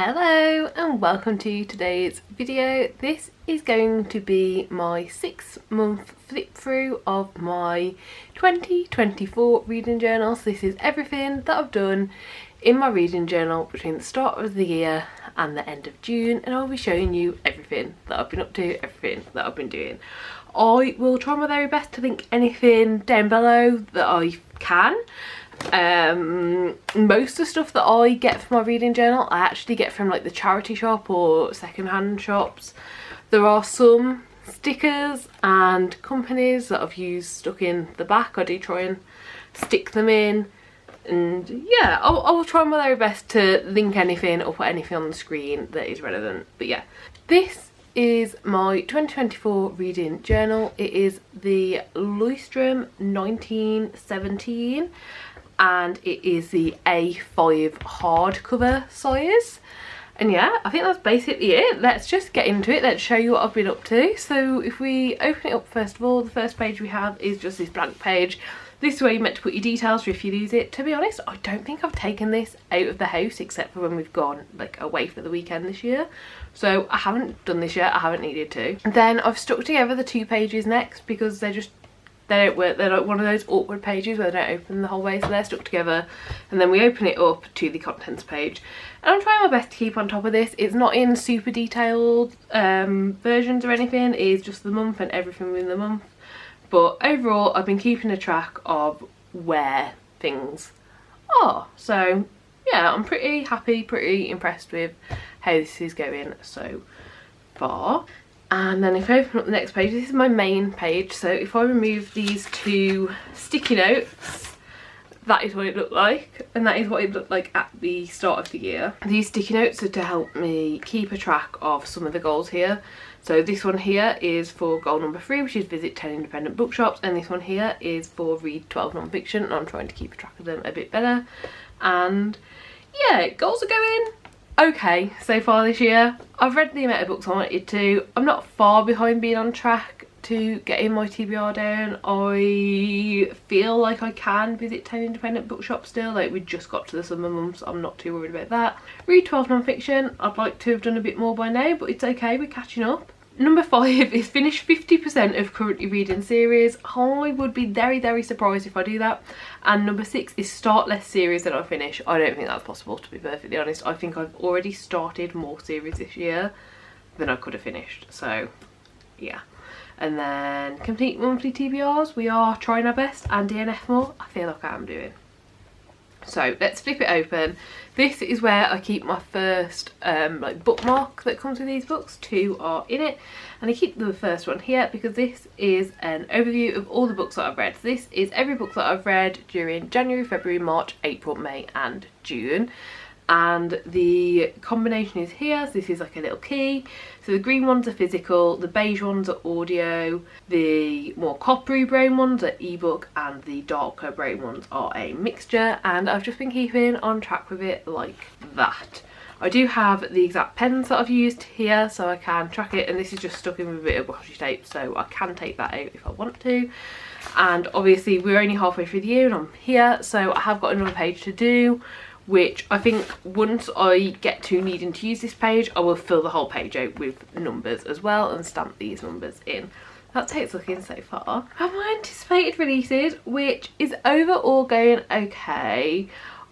Hello and welcome to today's video. This is going to be my 6-month flip through of my 2024 reading journal. So this is everything that I've done in my reading journal between the start of the year and the end of June, and I'll be showing you everything that I've been up to, everything that I've been doing. I will try my very best to link anything down below that I can. Most of the stuff that I get from my reading journal I actually get from like the charity shop or second-hand shops. There are some stickers and companies that I've used stuck in the back. I do try and stick them in, and yeah, I'll try my very best to link anything or put anything on the screen that is relevant. But yeah, this is my 2024 reading journal. It is the Lucie 1917 and it is the A5 hardcover size. And yeah, I think that's basically it. Let's just get into it. Let's show you what I've been up to. So if we open it up, first of all, the first page we have is just this blank page. This is where you're meant to put your details for if you lose it. To be honest, I don't think I've taken this out of the house except for when we've gone like away for the weekend this year. So I haven't done this yet, I haven't needed to. And then I've stuck together the 2 pages next because they don't work. They're like one of those awkward pages where they don't open the whole way, so they're stuck together, and then we open it up to the contents page. And I'm trying my best to keep on top of this. It's not in super detailed versions or anything, it's just the month and everything within the month. But overall I've been keeping a track of where things are. So yeah, I'm pretty happy, pretty impressed with how this is going so far. And then if I open up the next page, this is my main page. So if I remove these 2 sticky notes, that is what it looked like, and that is what it looked like at the start of the year. These sticky notes are to help me keep a track of some of the goals here. So this one here is for goal number 3, which is visit 10 independent bookshops, and this one here is for read 12 non-fiction, and I'm trying to keep a track of them a bit better. And yeah, goals are going okay so far this year. I've read the amount of books I wanted to. I'm not far behind being on track to getting my TBR down. I feel like I can visit 10 independent bookshops still. Like, we just got to the summer months, I'm not too worried about that. Read 12 non-fiction, I'd like to have done a bit more by now, but it's okay, we're catching up. Number 5 is finish 50% of currently reading series. I would be very, very surprised if I do that. And number 6 is start less series than I finish. I don't think that's possible, to be perfectly honest. I think I've already started more series this year than I could have finished. So yeah. And then complete monthly TBRs. We are trying our best, and DNF more. I feel like I am doing. So let's flip it open. This is where I keep my first like bookmark that comes with these books. 2 are in it, and I keep the first one here because this is an overview of all the books that I've read. So this is every book that I've read during January, February, March, April, May and June. And the combination is here. So this is like a little key. So the green ones are physical, the beige ones are audio, the more coppery brown ones are ebook, and the darker brown ones are a mixture. And I've just been keeping on track with it like that. I do have the exact pens that I've used here so I can track it, and this is just stuck in with a bit of washi tape so I can take that out if I want to. And obviously we're only halfway through the year and I'm here, so I have got another page to do, which I think once I get to needing to use this page, I will fill the whole page out with numbers as well and stamp these numbers in. That's how it's looking so far. Have my anticipated releases, which is overall going okay.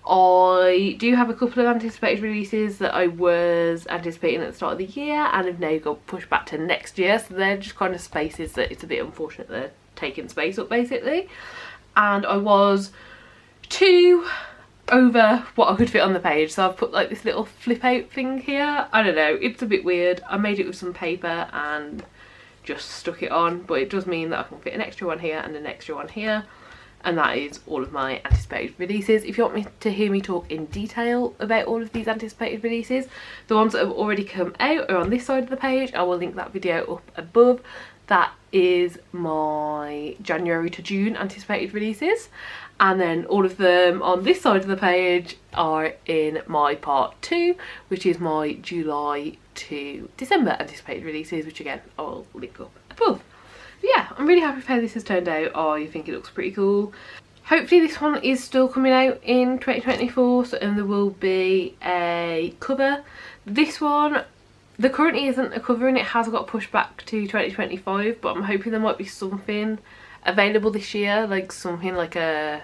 I do have a couple of anticipated releases that I was anticipating at the start of the year and have now got pushed back to next year, so they're just kind of spaces that it's a bit unfortunate they're taking space up basically. And I was 2 over what I could fit on the page, so I've put like this little flip out thing here. I don't know, it's a bit weird. I made it with some paper and just stuck it on, but it does mean that I can fit an extra one here and an extra one here, and that is all of my anticipated releases. If you want me to hear me talk in detail about all of these anticipated releases, the ones that have already come out are on this side of the page. I will link that video up above. That is my January to June anticipated releases, and then all of them on this side of the page are in my part 2, which is my July to December anticipated releases, which again I'll link up above. But yeah, I'm really happy with how this has turned out. I think it looks pretty cool. Hopefully this one is still coming out in 2024, so, and there will be a cover. This one, there currently isn't a cover and it has got pushed back to 2025, but I'm hoping there might be something available this year, like something like a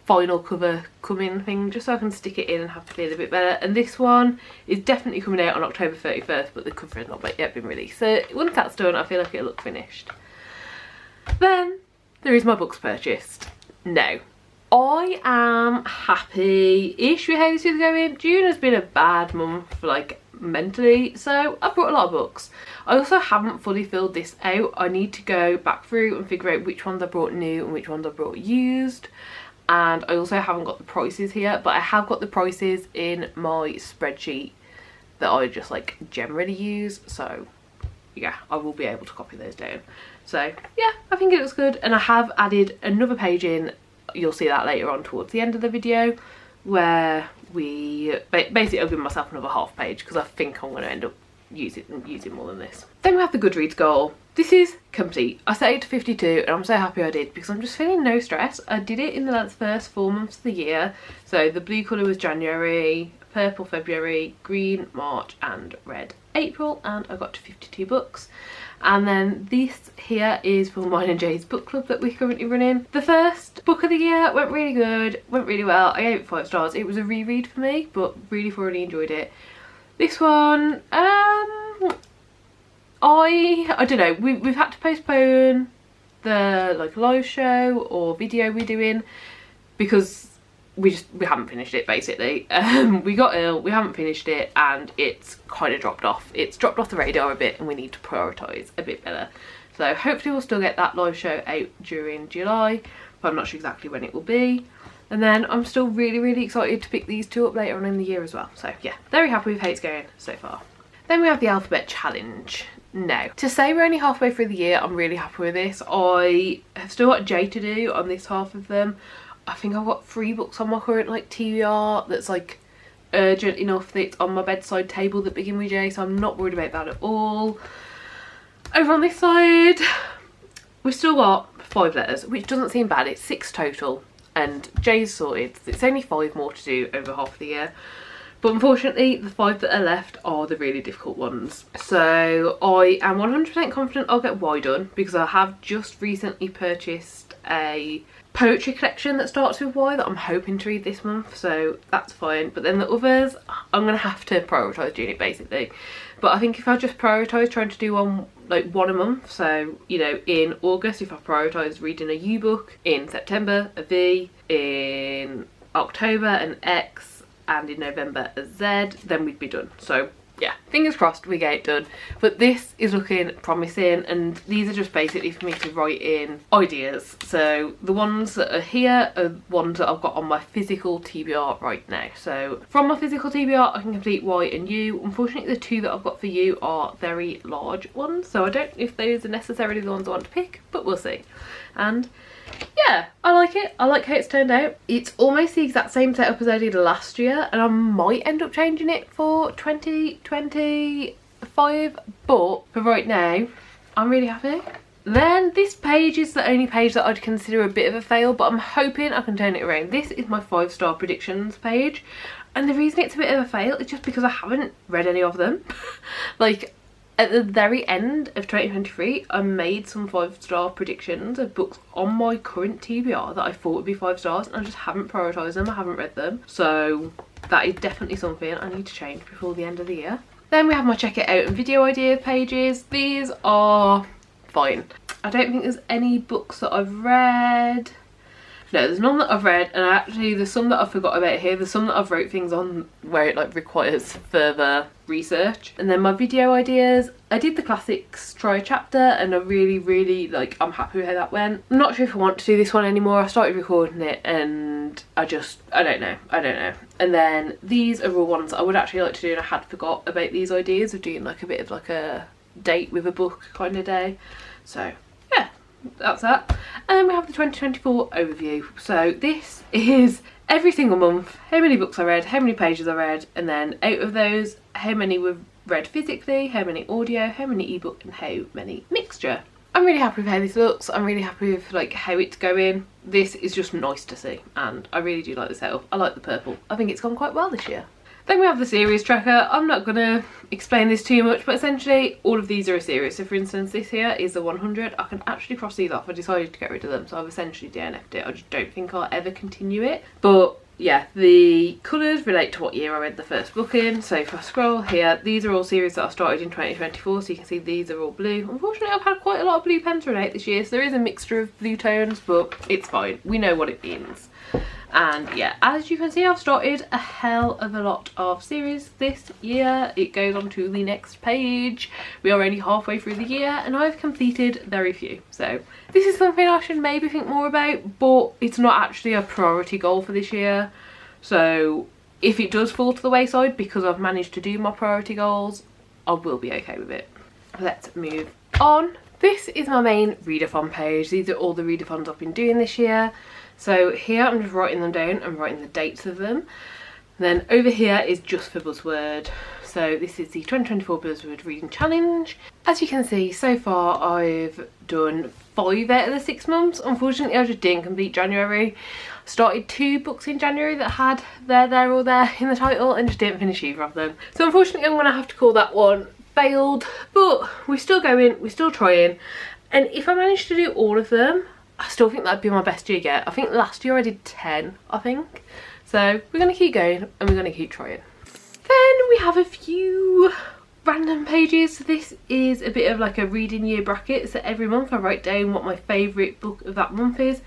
final cover coming thing, just so I can stick it in and have to feel a bit better. And this one is definitely coming out on October 31st, but the cover has not yet been released, so once that's done I feel like it'll look finished. Then there is my books purchased. Now I am happy-ish with how this is going. June has been a bad month, like mentally, so I've brought a lot of books. I also haven't fully filled this out. I need to go back through and figure out which ones I brought new and which ones I brought used. And I also haven't got the prices here, but I have got the prices in my spreadsheet that I just like generally use, so yeah, I will be able to copy those down. So yeah, I think it looks good, and I have added another page in, you'll see that later on towards the end of the video, where we basically I'll give myself another half page because I think I'm going to end up using more than this. Then we have the Goodreads goal. This is complete. I set it to 52 and I'm so happy I did because I'm just feeling no stress. I did it in the first 4 months of the year. So the blue colour was January, purple February, green March and red April, and I got to 52 books. And then this here is for mine and Jay's book club that we're currently running. The first book of the year went really good, went really well. I gave it 5 stars. It was a reread for me, but really thoroughly enjoyed it. This one, I don't know, we've had to postpone the like live show or video we're doing because we haven't finished it basically. We got ill, we haven't finished it, and it's kind of dropped off. It's dropped off the radar a bit and we need to prioritise a bit better. So hopefully we'll still get that live show out during July, but I'm not sure exactly when it will be. And then I'm still really excited to pick these 2 up later on in the year as well. So yeah, very happy with how it's going so far. Then we have the alphabet challenge. Now, to say we're only halfway through the year, I'm really happy with this. I have still got Jay to do on this half of them. I think I've got 3 books on my current like TBR that's like urgent enough that it's on my bedside table that begin with J, so I'm not worried about that at all. Over on this side, we've still got 5 letters, which doesn't seem bad. It's 6 total, and Jay's sorted. It's only 5 more to do over half the year. But unfortunately, the 5 that are left are the really difficult ones. So I am 100% confident I'll get Y done because I have just recently purchased a poetry collection that starts with Y that I'm hoping to read this month, so that's fine. But then the others, I'm going to have to prioritise doing it basically. But I think if I just prioritise trying to do one a month, so you know, in August if I prioritise reading a U book, in September a V, in October an X, and in November a Z, then we'd be done. So yeah, fingers crossed we get it done. But this is looking promising, and these are just basically for me to write in ideas. So the ones that are here are ones that I've got on my physical TBR right now. So from my physical TBR I can complete Y and U. Unfortunately the 2 that I've got for U are very large ones, so I don't know if those are necessarily the ones I want to pick, but we'll see. And yeah, I like it. I like how it's turned out. It's almost the exact same setup as I did last year, and I might end up changing it for 2025, but for right now I'm really happy. Then this page is the only page that I'd consider a bit of a fail, but I'm hoping I can turn it around. This is my 5-star predictions page, and the reason it's a bit of a fail is just because I haven't read any of them. Like, at the very end of 2023, I made some 5-star predictions of books on my current TBR that I thought would be 5 stars, and I just haven't prioritised them, I haven't read them. So that is definitely something I need to change before the end of the year. Then we have my check it out and video idea pages. These are fine. I don't think there's any books that I've read. No, there's none that I've read, and actually there's some that I forgot about here. There's some that I've wrote things on where it like requires further research. And then my video ideas, I did the classics try a chapter, and I really like, I'm happy with how that went. I'm not sure if I want to do this one anymore. I started recording it and I don't know. And then these are all ones I would actually like to do, and I had forgot about these ideas of doing like a bit of like a date with a book kind of day. So yeah, that's that. And then we have the 2024 overview. So this is every single month, how many books I read, how many pages I read, and then out of those, how many were read physically, how many audio, how many ebook, and how many mixture. I'm really happy with how this looks. I'm really happy with like how it's going. This is just nice to see, and I really do like the setup. I like the purple. I think it's gone quite well this year. Then we have the series tracker. I'm not gonna explain this too much, but essentially all of these are a series. So for instance, this here is the 100. I can actually cross these off. I decided to get rid of them, so I've essentially DNF'd it. I just don't think I'll ever continue it. But yeah, the colours relate to what year I read the first book in. So if I scroll here, these are all series that I started in 2024, so you can see these are all blue. Unfortunately, I've had quite a lot of blue pens relate this year, so there is a mixture of blue tones, but it's fine. We know what it means. And yeah, as you can see, I've started a hell of a lot of series this year. It goes on to the next page. We are only halfway through the year and I've completed very few. So this is something I should maybe think more about, but it's not actually a priority goal for this year. So if it does fall to the wayside because I've managed to do my priority goals, I will be okay with it. Let's move on. This is my main readathon page. These are all the readathons I've been doing this year. So here I'm just writing them down and writing the dates of them. And then over here is just for Buzzword. So this is the 2024 Buzzword Reading Challenge. As you can see, so far I've done 5 out of the 6 months. Unfortunately, I just didn't complete January. I started 2 books in January that had there or there in the title and just didn't finish either of them. So unfortunately, I'm going to have to call that one failed. But we're still going, we're still trying. And if I manage to do all of them, I still think that'd be my best year yet. I think last year I did 10, I think. So we're going to keep going and we're going to keep trying. Then we have a few random pages. So this is a bit of like a reading year bracket. So every month I write down what my favourite book of that month is.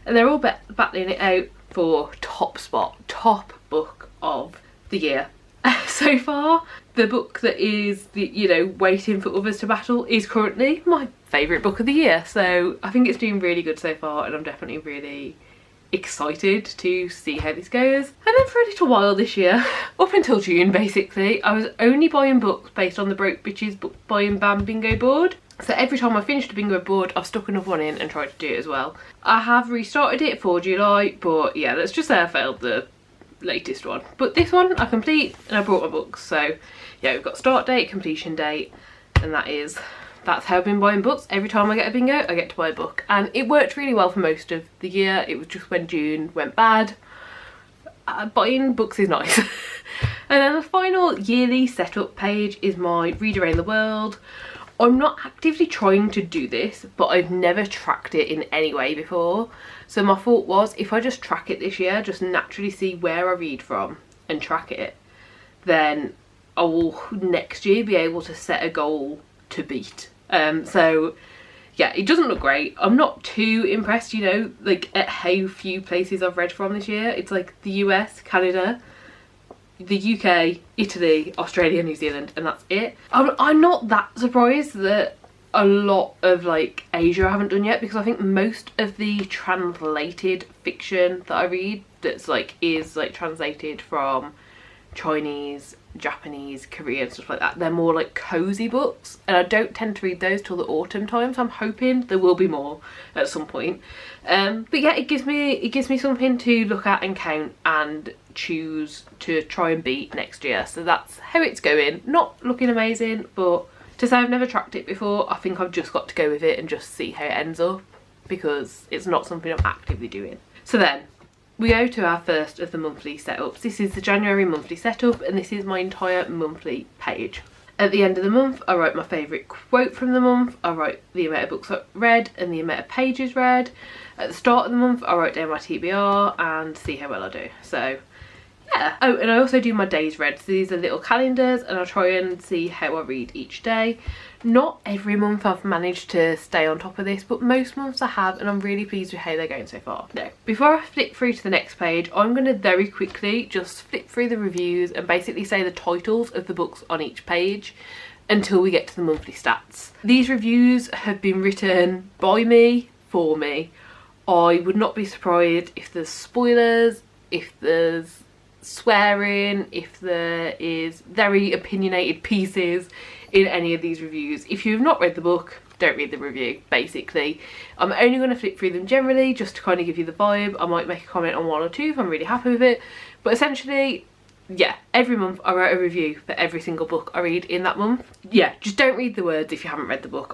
And they're all battling it out for top spot, top book of the year. So far, the book that is, waiting for others to battle is currently my favourite book of the year. So I think it's doing really good so far and I'm definitely really excited to see how this goes. And then for a little while this year, up until June basically, I was only buying books based on the Broke Bitches Book Buying Ban bingo board. So every time I finished a bingo board, I've stuck another one in and tried to do it as well. I have restarted it for July, but yeah, let's just say I failed the latest one. But this one I complete and I brought my books. So yeah, we've got start date, completion date, and that's how I've been buying books. Every time I get a bingo, I get to buy a book. And it worked really well for most of the year. It was just when June went bad. Buying books is nice. And then the final yearly setup page is my Read Around the World. I'm not actively trying to do this, but I've never tracked it in any way before. So my thought was, if I just track it this year, just naturally see where I read from and track it, then I will next year be able to set a goal to beat. So yeah, it doesn't look great. I'm not too impressed, like at how few places I've read from this year. It's like the US, Canada, the UK, Italy, Australia, New Zealand, and that's it. I'm not that surprised that a lot of like Asia I haven't done yet, because I think most of the translated fiction that I read that's is translated from Chinese, Japanese, Korean, stuff like that, they're more like cozy books, and I don't tend to read those till the autumn time, so I'm hoping there will be more at some point. But yeah, it gives me something to look at and count and choose to try and beat next year. So that's how it's going. Not looking amazing, but to say I've never tracked it before, I think I've just got to go with it and just see how it ends up, because it's not something I'm actively doing. So then we go to our first of the monthly setups. This is the January monthly setup, and this is my entire monthly page. At the end of the month, I write my favourite quote from the month, I write the amount of books I've read and the amount of pages read. At the start of the month, I write down my TBR and see how well I do. So yeah. Oh, and I also do my days read. So these are little calendars, and I try and see how I read each day. Not every month I've managed to stay on top of this, but most months I have, and I'm really pleased with how they're going so far. Now, before I flip through to the next page, I'm going to very quickly just flip through the reviews and basically say the titles of the books on each page until we get to the monthly stats. These reviews have been written by me, for me. I would not be surprised if there's spoilers, if there's swearing, if there is very opinionated pieces in any of these reviews. If you have not read the book, don't read the review, basically. I'm only going to flip through them generally just to kind of give you the vibe. I might make a comment on 1 or 2 if I'm really happy with it, but essentially, yeah, every month I write a review for every single book I read in that month. Yeah, just don't read the words if you haven't read the book.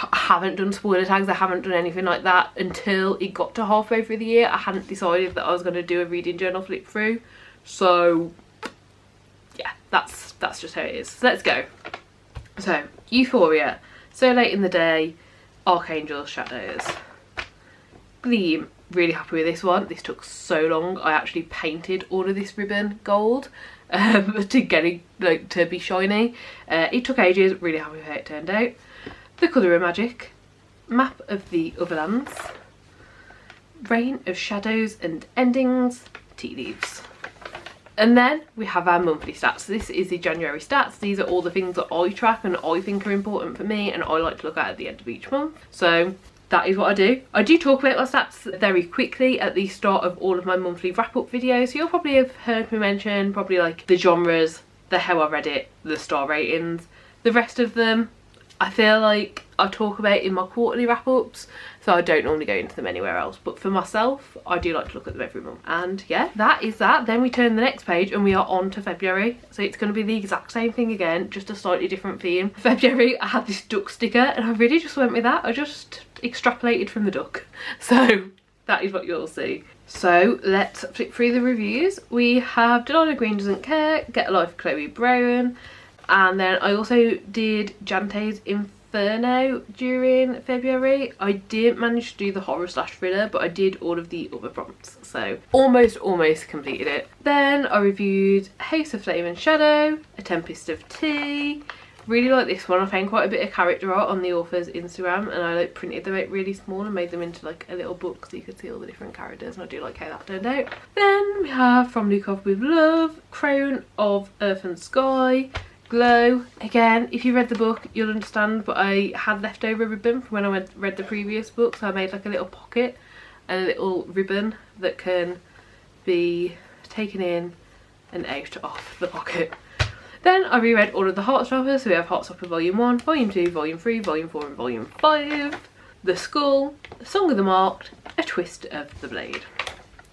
I haven't done spoiler tags, I haven't done anything like that until it got to halfway through the year. I hadn't decided that I was going to do a reading journal flip through, so yeah, that's just how it is. So let's go. So Euphoria, So Late in the Day, Archangel's Shadows. Gleam, really happy with this one. This took so long. I actually painted all of this ribbon gold to get it like to be shiny. It took ages, really happy with how it turned out. The Colour of Magic, Map of the Otherlands, Reign of Shadows and Endings, Tea Leaves. And then we have our monthly stats. This is the January stats. These are all the things that I track and I think are important for me and I like to look at the end of each month. So that is what I do. I do talk about my stats very quickly at the start of all of my monthly wrap-up videos. So you'll probably have heard me mention probably like the genres, the how I read it, the star ratings. The rest of them I feel like I talk about in my quarterly wrap-ups, so I don't normally go into them anywhere else. But for myself, I do like to look at them every month. And yeah, that is that. Then we turn the next page and we are on to February. So it's going to be the exact same thing again, just a slightly different theme. February, I had this duck sticker and I really just went with that. I just extrapolated from the duck. So that is what you'll see. So let's flip through the reviews. We have Delilah Green Doesn't Care, Get a Life, Chloe Brown. And then I also did Jante's Inferno during February. I didn't manage to do the horror / thriller, but I did all of the other prompts. So almost completed it. Then I reviewed House of Flame and Shadow, A Tempest of Tea. Really like this one. I found quite a bit of character art on the author's Instagram and I like printed them out really small and made them into like a little book so you could see all the different characters, and I do like how that turned out. Then we have From Lukov with Love, Crown of Earth and Sky, Glow. Again, if you read the book you'll understand, but I had leftover ribbon from when I read the previous book, so I made like a little pocket and a little ribbon that can be taken in and out of the pocket. Then I reread all of the Heartstopper, so we have Heartstopper Volume 1, Volume 2, Volume 3, Volume 4 and Volume 5, The Skull, Song of the Marked, A Twist of the Blade.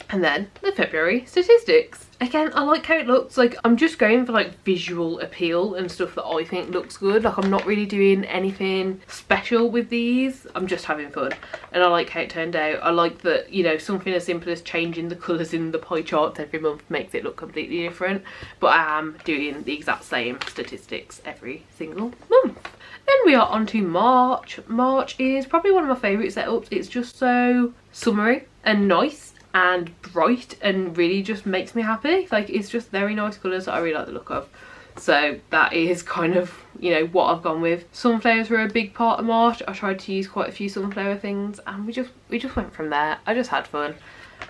And then the February statistics. Again, I like how it looks. Like, I'm just going for like visual appeal and stuff that I think looks good. Like, I'm not really doing anything special with these. I'm just having fun. And I like how it turned out. I like that, you know, something as simple as changing the colours in the pie charts every month makes it look completely different. But I am doing the exact same statistics every single month. Then we are on to March. March is probably one of my favourite setups. It's just so summery and nice and bright and really just makes me happy. Like, it's just very nice colours that I really like the look of. So that is kind of, you know, what I've gone with. Sunflowers were a big part of March. I tried to use quite a few sunflower things and we just went from there. I just had fun.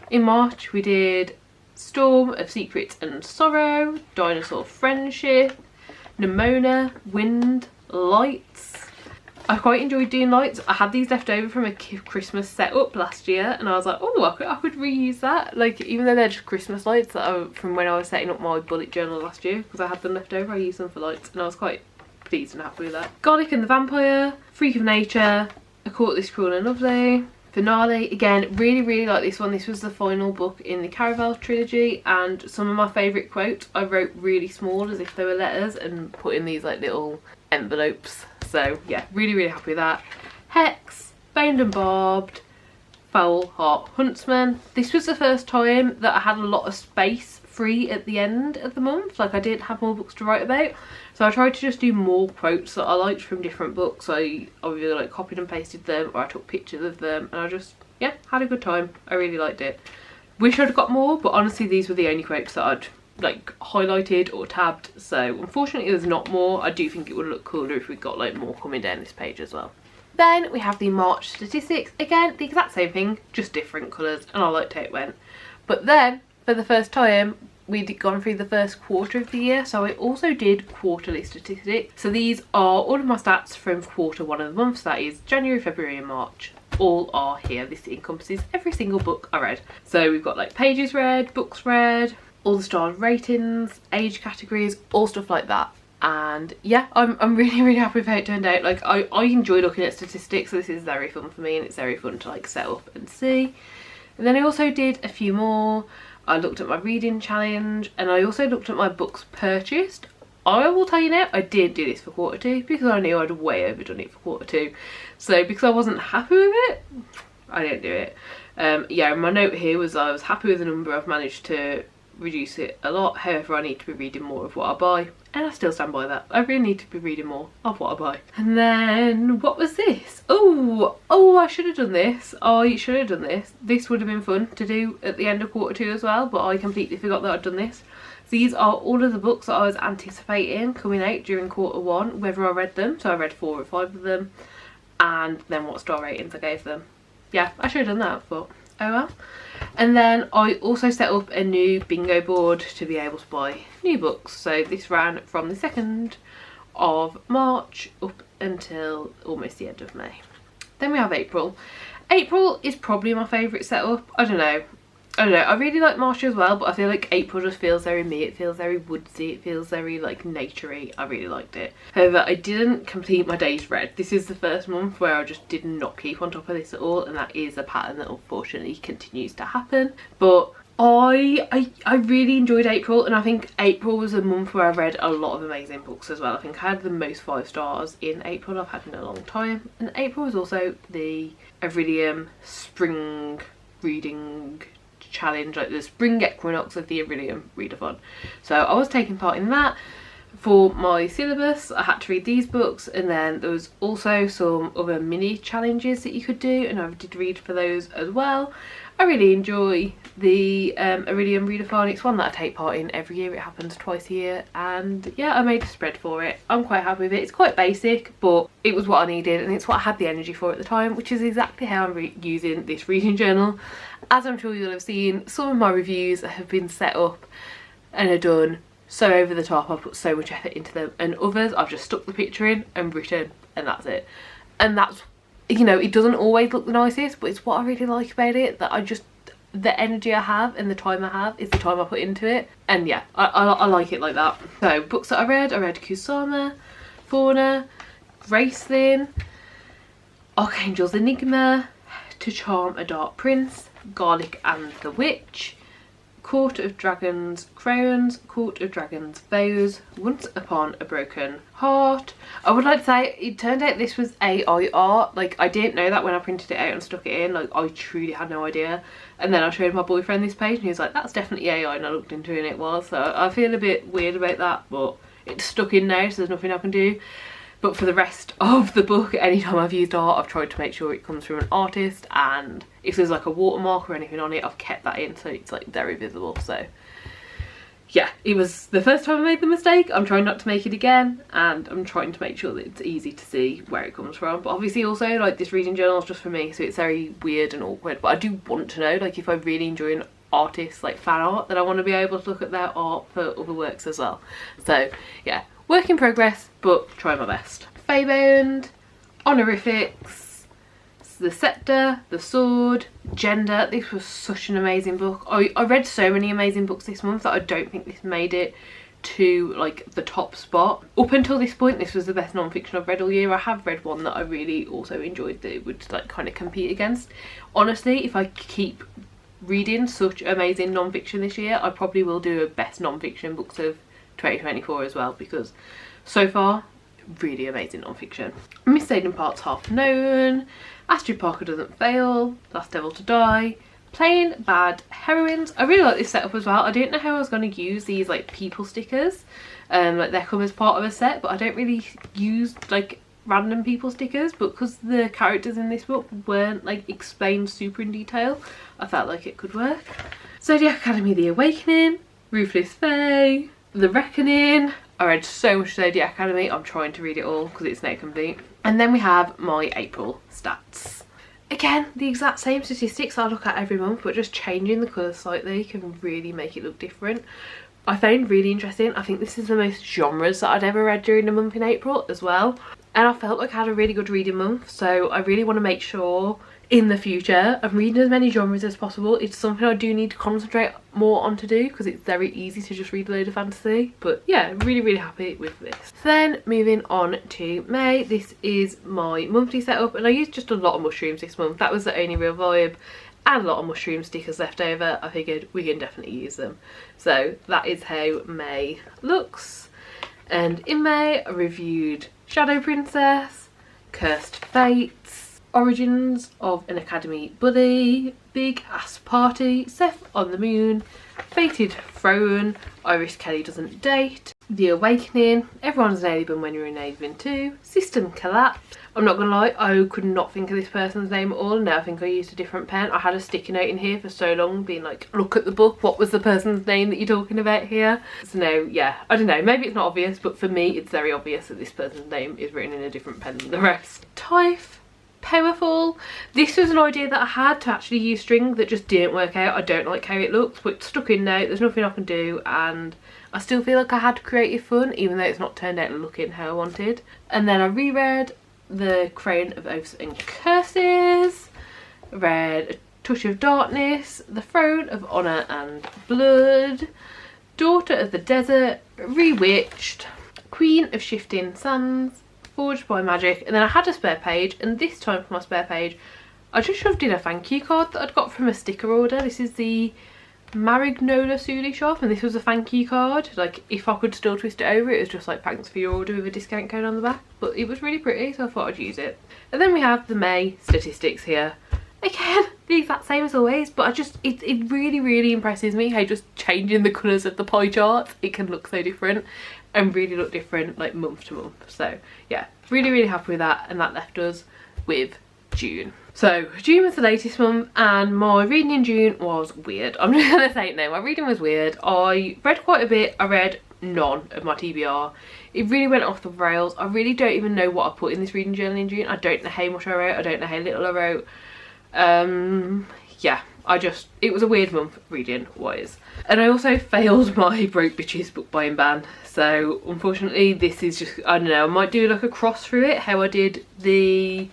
In March we did Storm of Secrets and Sorrow, Dinosaur Friendship, Nimona, Wind, Lights. I quite enjoyed doing lights. I had these left over from a Christmas setup last year and I was like, oh, I could reuse that. Like, even though they're just Christmas lights that from when I was setting up my bullet journal last year, because I had them left over, I used them for lights and I was quite pleased and happy with that. Garlic and the Vampire, Freak of Nature, I Caught This Cruel and Lovely, Finale. Again, really like this one. This was the final book in the Caraval trilogy and some of my favourite quotes I wrote really small as if they were letters and put in these like little envelopes. So yeah, really happy with that. Hex, Bound and Barbed, Foul Heart Huntsman. This was the first time that I had a lot of space free at the end of the month. Like, I didn't have more books to write about, so I tried to just do more quotes that I liked from different books. I either like copied and pasted them or I took pictures of them and I just, yeah, had a good time. I really liked it. Wish I'd got more, but honestly these were the only quotes that I'd like highlighted or tabbed, so unfortunately there's not more. I do think it would look cooler if we got like more coming down this page as well. Then we have the March statistics. Again, the exact same thing, just different colours, and I liked how it went. But then for the first time we'd gone through the first quarter of the year, so I also did quarterly statistics. So these are all of my stats from quarter one of the month, so that is January, February and March. All are here. This encompasses every single book I read. So we've got like pages read, books read, all the star ratings, age categories, all stuff like that. And yeah, I'm really happy with how it turned out. Like, I enjoy looking at statistics, so this is very fun for me and it's very fun to like set up and see. And then I also did a few more. I looked at my reading challenge and I also looked at my books purchased I will tell you now, I did do this for quarter two because I knew I'd way overdone it for quarter two. So because I wasn't happy with it, I didn't do it. Yeah, my note here was I was happy with the number. I've managed to reduce it a lot. However, I need to be reading more of what I buy, and I still stand by that. I really need to be reading more of what I buy. And then what was this? Oh, I should have done this. I should have done this. This would have been fun to do at the end of quarter two as well, but I completely forgot that I'd done this. These are all of the books that I was anticipating coming out during quarter one, whether I read them. So I read 4 or 5 of them, and then what star ratings I gave them. Yeah, I should have done that, but oh well. And then I also set up a new bingo board to be able to buy new books. So this ran from the 2nd of March up until almost the end of May. Then we have April. April is probably my favourite setup. I don't know. I really like March as well, but I feel like April just feels very me. It feels very woodsy. It feels very like naturey. I really liked it. However, I didn't complete my days read. This is the first month where I just did not keep on top of this at all, and that is a pattern that unfortunately continues to happen. But I really enjoyed April, and I think April was a month where I read a lot of amazing books as well. I think I had the most 5 stars in April I've had in a long time, and April was also the Iridium spring reading challenge, like the spring equinox of the Iridium readathon. So I was taking part in that. For my syllabus I had to read these books, and then there was also some other mini challenges that you could do, and I did read for those as well. I really enjoy the Iridium readathon. It's one that I take part in every year. It happens twice a year, and yeah, I made a spread for it. I'm quite happy with it. It's quite basic, but it was what I needed, and it's what I had the energy for at the time, which is exactly how I'm using this reading journal. As I'm sure you'll have seen, some of my reviews have been set up and are done so over the top. I've put so much effort into them, and others I've just stuck the picture in and written, and that's it. And that's, you know, it doesn't always look the nicest, but it's what I really like about it, that I just, the energy I have and the time I have is the time I put into it. And yeah, I like it like that. So books that I read Kusama, Fauna, Gracelyn, Archangel's Enigma, To Charm a Dark Prince, Garlic and the Witch, Court of Dragons Crayons, Court of Dragons Vows, Once Upon a Broken Heart. I would like to say it turned out this was AI art. Like, I didn't know that when I printed it out and stuck it in. Like, I truly had no idea. And then I showed my boyfriend this page and he was like, that's definitely AI, and I looked into it and it was. So I feel a bit weird about that, but it's stuck in now, so there's nothing I can do. But for the rest of the book, anytime I've used art, I've tried to make sure it comes from an artist, and if there's like a watermark or anything on it, I've kept that in so it's like very visible. So yeah, it was the first time I made the mistake. I'm trying not to make it again, and I'm trying to make sure that it's easy to see where it comes from. But obviously also, like, this reading journal is just for me, so it's very weird and awkward. But I do want to know, like, if I really enjoy an artist, like fan art, then I want to be able to look at their art for other works as well. So yeah, work in progress, but try my best. Feybound, Honorifics, The Scepter, The Sword, Gender. This was such an amazing book. I read so many amazing books this month that I don't think this made it to like the top spot. Up until this point, this was the best non-fiction I've read all year. I have read one that I really also enjoyed that it would like kind of compete against. Honestly, if I keep reading such amazing non-fiction this year, I probably will do a best non-fiction books of 2024 as well, because so far, really amazing non-fiction. Miss Aiden Park's Half Known, Astrid Parker Doesn't Fail, Last Devil to Die, Plain Bad Heroines. I really like this setup as well. I didn't know how I was going to use these like people stickers, like they come as part of a set, but I don't really use like random people stickers, but because the characters in this book weren't like explained super in detail, I felt like it could work. Zodiac Academy The Awakening, Ruthless Fae, The Reckoning. I read so much Zodiac Academy, I'm trying to read it all because it's now complete. And then we have my April stats. Again, the exact same statistics I look at every month, but just changing the colours slightly can really make it look different. I found really interesting. I think this is the most genres that I'd ever read during the month in April as well. And I felt like I had a really good reading month, so I really want to make sure in the future I'm reading as many genres as possible. It's something I do need to concentrate more on to do, because it's very easy to just read a load of fantasy. But yeah, really happy with this. So then moving on to May, this is my monthly setup, and I used just a lot of mushrooms this month. That was the only real vibe, and a lot of mushroom stickers left over. I figured we can definitely use them. So that is how May looks. And in May I reviewed Shadow Princess, Cursed Fates, Origins of an Academy Buddy, Big Ass Party, Seth on the Moon, Fated Throne, Iris Kelly Doesn't Date, The Awakening, Everyone's an Alien When You're an Alien Too, System Collapse. I'm not gonna lie, I could not think of this person's name at all. Now I think I used a different pen. I had a sticky note in here for so long being like, look at the book, what was the person's name that you're talking about here? So no, yeah, I don't know, maybe it's not obvious, but for me it's very obvious that this person's name is written in a different pen than the rest. Typh, Powerful. This was an idea that I had to actually use string that just didn't work out. I don't like how it looks, but it's stuck in now. There's nothing I can do, and I still feel like I had creative fun, even though it's not turned out looking how I wanted. And then I reread The Crown of Oaths and Curses, read A Touch of Darkness, The Throne of Honour and Blood, Daughter of the Desert, Rewitched, Queen of Shifting Sands, Forged by Magic. And then I had a spare page, and this time for my spare page I just shoved in a thank you card that I'd got from a sticker order. This is the Marigona Suli shop, and this was a thank you card. Like, if I could still twist it over, it was just like thanks for your order with a discount code on the back, but it was really pretty, so I thought I'd use it. And then we have the May statistics here. Again, the exact same as always, but it really impresses me how just changing the colours of the pie charts, it can look so different and really look different like month to month. So yeah, really happy with that, and that left us with June. So June was the latest month, and my reading in June was weird. I'm just gonna say it now, my reading was weird. I read quite a bit. I read none of my TBR. It really went off the rails. I really don't even know what I put in this reading journal in June. I don't know how much I wrote, I don't know how little I wrote. Yeah, it was a weird month reading wise. And I also failed my Broke Bitches book buying ban, so unfortunately this is just, I don't know, I might do like a cross through it how I did the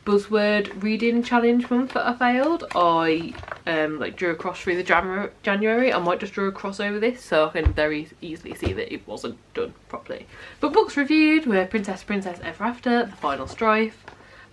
buzzword reading challenge month that I failed. I like drew a cross through the January. I might just draw a cross over this so I can very easily see that it wasn't done properly. But books reviewed were Princess Ever After, The Final Strife,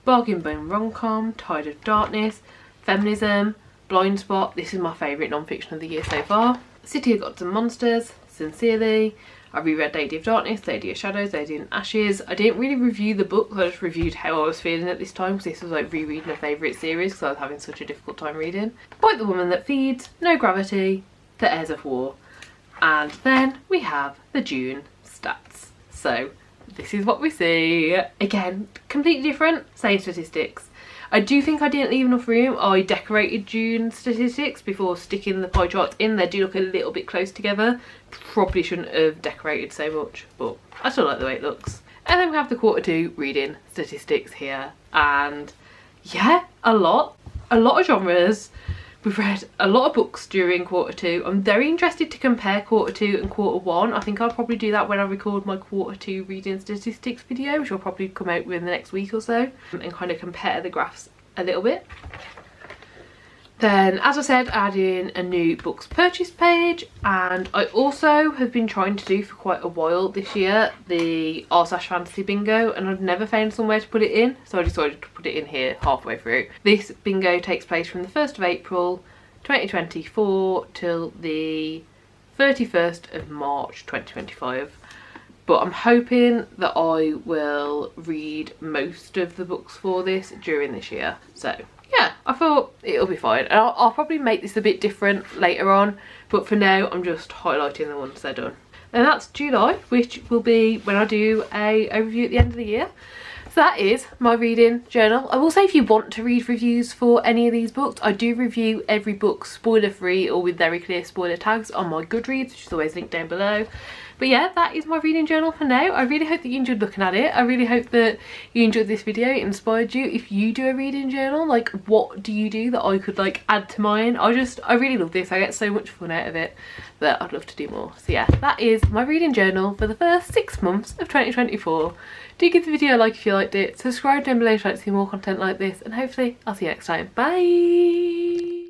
Bargain Bone Rom-Com, Tide of Darkness, Feminism, Blind Spot, this is my favourite non-fiction of the year so far, City of Gods and Monsters, Sincerely. I reread Lady of Darkness, Lady of Shadows, Lady in Ashes. I didn't really review the book, I just reviewed how I was feeling at this time, because this was like rereading a favourite series because I was having such a difficult time reading. Bite the Woman That Feeds, No Gravity, The Heirs of War. And then we have the June stats. So this is what we see. Again, completely different, same statistics. I do think I didn't leave enough room. I decorated June statistics before sticking the pie charts in. They do look a little bit close together. Probably shouldn't have decorated so much, but I still like the way it looks. And then we have the Q2 reading statistics here. And yeah, a lot of genres. We've read a lot of books during Q2. I'm very interested to compare Q2 and Q1. I think I'll probably do that when I record my Q2 reading statistics video, which will probably come out within the next week or so, and kind of compare the graphs a little bit. Then, as I said, adding a new books purchase page, and I also have been trying to do for quite a while this year the r/fantasy bingo, and I've never found somewhere to put it in, so I decided to put it in here halfway through. This bingo takes place from the 1st of April 2024 till the 31st of March 2025. But I'm hoping that I will read most of the books for this during this year. So yeah, I thought it'll be fine. And I'll probably make this a bit different later on, but for now I'm just highlighting the ones they're done. And that's July, which will be when I do a overview at the end of the year. So that is my reading journal. I will say, if you want to read reviews for any of these books, I do review every book spoiler free or with very clear spoiler tags on my Goodreads, which is always linked down below. But yeah, that is my reading journal for now. I really hope that you enjoyed looking at it. I really hope that you enjoyed this video. It inspired you. If you do a reading journal, like, what do you do that I could like add to mine? I really love this. I get so much fun out of it that I'd love to do more. So yeah, that is my reading journal for the first 6 months of 2024. Do give the video a like if you liked it. Subscribe down below if you'd like to see more content like this, and hopefully I'll see you next time. Bye!